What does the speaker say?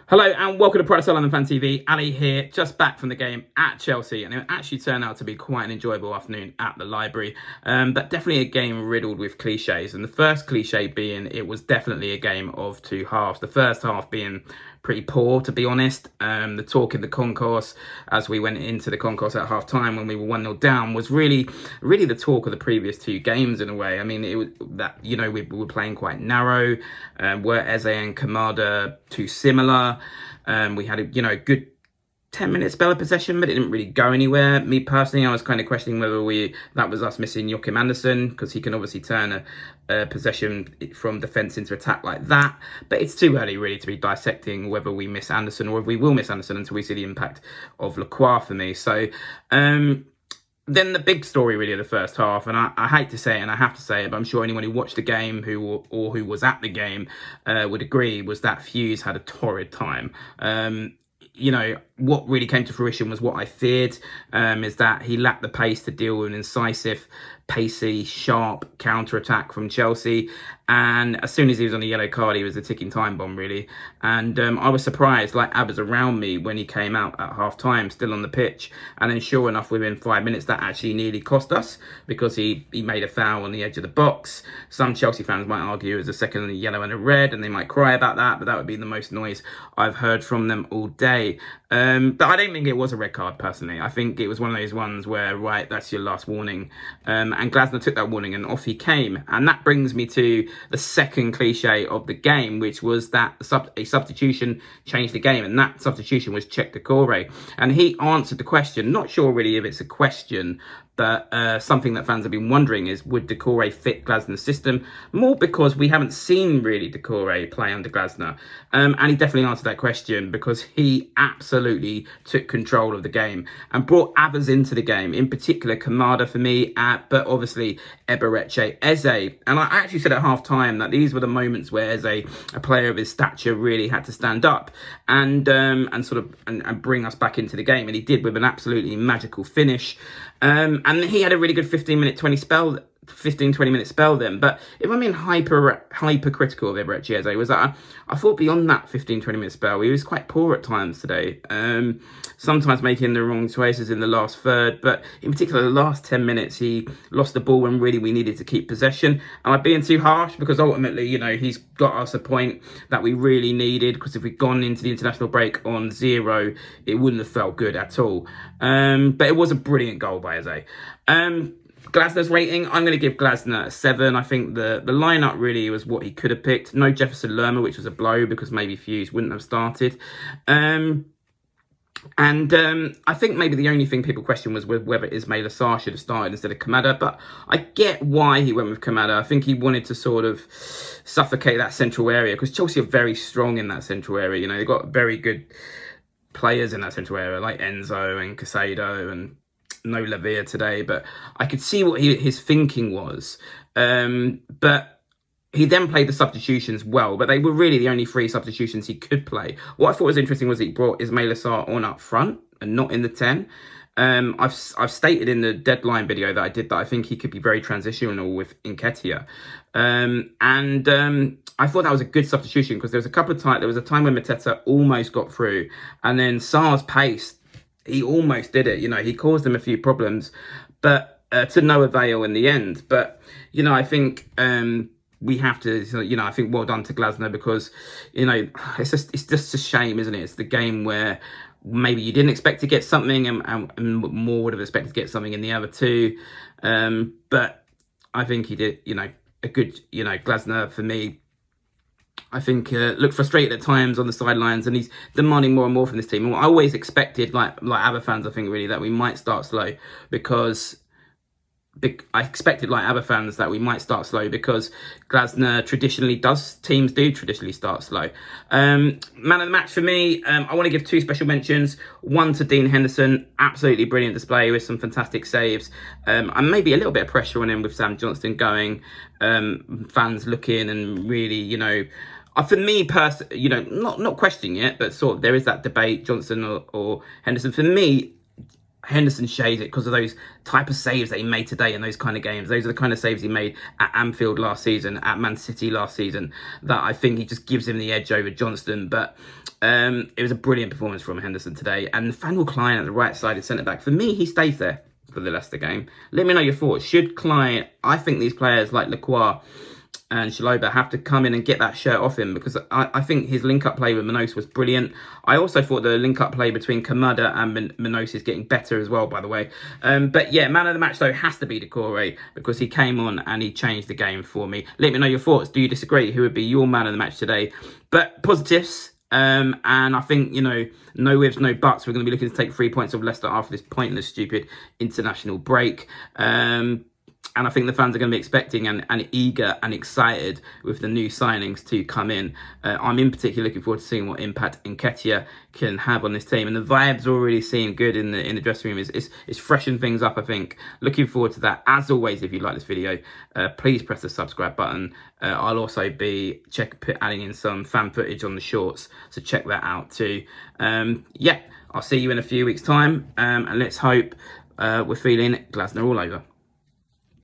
Hello and welcome to Product London Fan TV. Ali here, just back from the game at Chelsea, and it actually turned out to be quite an enjoyable afternoon at the library. But definitely a game riddled with cliches, and the first cliche being it was definitely a game of two halves. The first half being pretty poor, to be honest. The talk in the concourse as we went into the concourse at half time when we were 1-0 down was really the talk of the previous two games in a way. I mean, it was that, we were playing quite narrow. Were Eze and Kamada too similar? We had a good 10-minute spell of possession, but it didn't really go anywhere. Me personally, I was kind of questioning whether that was us missing Joachim Andersen, because he can obviously turn a possession from defence into attack like that. But it's too early really to be dissecting whether we miss Andersen or if we will miss Andersen until we see the impact of Lacroix for me. So then the big story really of the first half, and I hate to say it and I have to say it, but I'm sure anyone who watched the game who was at the game would agree, was that Hughes had a torrid time. What really came to fruition was what I feared, is that he lacked the pace to deal with an incisive, pacey, sharp counter-attack from Chelsea. And as soon as he was on a yellow card, he was a ticking time bomb, really. And I was surprised, like others around me, when he came out at half-time, still on the pitch. And then sure enough, within 5 minutes, that actually nearly cost us, because he made a foul on the edge of the box. Some Chelsea fans might argue it was a second yellow and a red, and they might cry about that, but that would be the most noise I've heard from them all day. But I don't think it was a red card, personally. I think it was one of those ones where, right, that's your last warning. And Glasner took that warning and off he came. And that brings me to the second cliche of the game, which was that a substitution changed the game. And that substitution was Cheick Doucouré. And he answered the question, not sure really if it's a question, but something that fans have been wondering is, would Doucouré fit Glasner's system? More because we haven't seen really Doucouré play under Glasner. And he definitely answered that question, because he absolutely took control of the game and brought others into the game, in particular Kamada for me, but obviously Eberechi, Eze. And I actually said at half time that these were the moments where Eze, a player of his stature, really had to stand up and bring us back into the game. And he did, with an absolutely magical finish. And he had a really good 15 20 minute spell then. But if I'm being hypercritical of Eberechi Eze, was that I thought beyond that 15-20 minute spell, he was quite poor at times today. Sometimes making the wrong choices in the last third, but in particular the last 10 minutes he lost the ball when really we needed to keep possession. Am I being too harsh? Because ultimately, he's got us a point that we really needed, because if we'd gone into the international break on 0, it wouldn't have felt good at all. But it was a brilliant goal by Eze. Glasner's rating, I'm going to give Glasner a 7. I think the lineup really was what he could have picked. No Jefferson Lerma, which was a blow, because maybe Hughes wouldn't have started. I think maybe the only thing people question was whether Ismail Assar should have started instead of Kamada. But I get why he went with Kamada. I think he wanted to sort of suffocate that central area, because Chelsea are very strong in that central area. They've got very good players in that central area, like Enzo and Casado and no Lavia today, but I could see what his thinking was. But he then played the substitutions well, but they were really the only 3 substitutions he could play. What I thought was interesting was he brought Ismail Assar on up front and not in the 10. I've stated in the deadline video that I did that I think he could be very transitional with Nketiah. I thought that was a good substitution, because there was a time when Mateta almost got through, and then Sarr's pace, he almost did it. He caused them a few problems, but to no avail in the end. But I think we have to, I think well done to Glasner, because it's just a shame, isn't it? It's the game where maybe you didn't expect to get something, and more would have expected to get something in the other two. But I think he did, a good, Glasner for me, I think looked frustrated at times on the sidelines, and he's demanding more and more from this team. And I always expected, like other fans, I think really, that we might start slow, because I expected, like other fans, that we might start slow, because Glasner teams do traditionally start slow. Man of the match for me, I want to give 2 special mentions. One to Dean Henderson, absolutely brilliant display with some fantastic saves. And maybe a little bit of pressure on him with Sam Johnston going. Fans looking and really, for me personally, not questioning it, but sort of there is that debate, Johnson or Henderson. For me, Henderson shades it because of those type of saves that he made today in those kind of games. Those are the kind of saves he made at Anfield last season, at Man City last season, that I think he just gives him the edge over Johnston. But it was a brilliant performance from Henderson today. And Nathaniel Clyne at the right-sided centre-back, for me, he stays there for the Leicester game. Let me know your thoughts. Should Clyne, I think these players like Lacroix and Chalobah have to come in and get that shirt off him, because I think his link-up play with Manos was brilliant. I also thought the link-up play between Kamada and Manos is getting better as well, by the way. But yeah, man of the match, though, has to be Decore, because he came on and he changed the game for me. Let me know your thoughts. Do you disagree? Who would be your man of the match today? But positives. And I think, no ifs, no buts. We're going to be looking to take 3 points of Leicester after this pointless, stupid international break. And I think the fans are going to be expecting and eager and excited with the new signings to come in. I'm in particular looking forward to seeing what impact Nketiah can have on this team. And the vibes already seem good in the dressing room. It's freshened things up, I think. Looking forward to that. As always, if you like this video, please press the subscribe button. I'll also be adding in some fan footage on the shorts, so check that out too. Yeah, I'll see you in a few weeks' time. And let's hope we're feeling Glasner all over.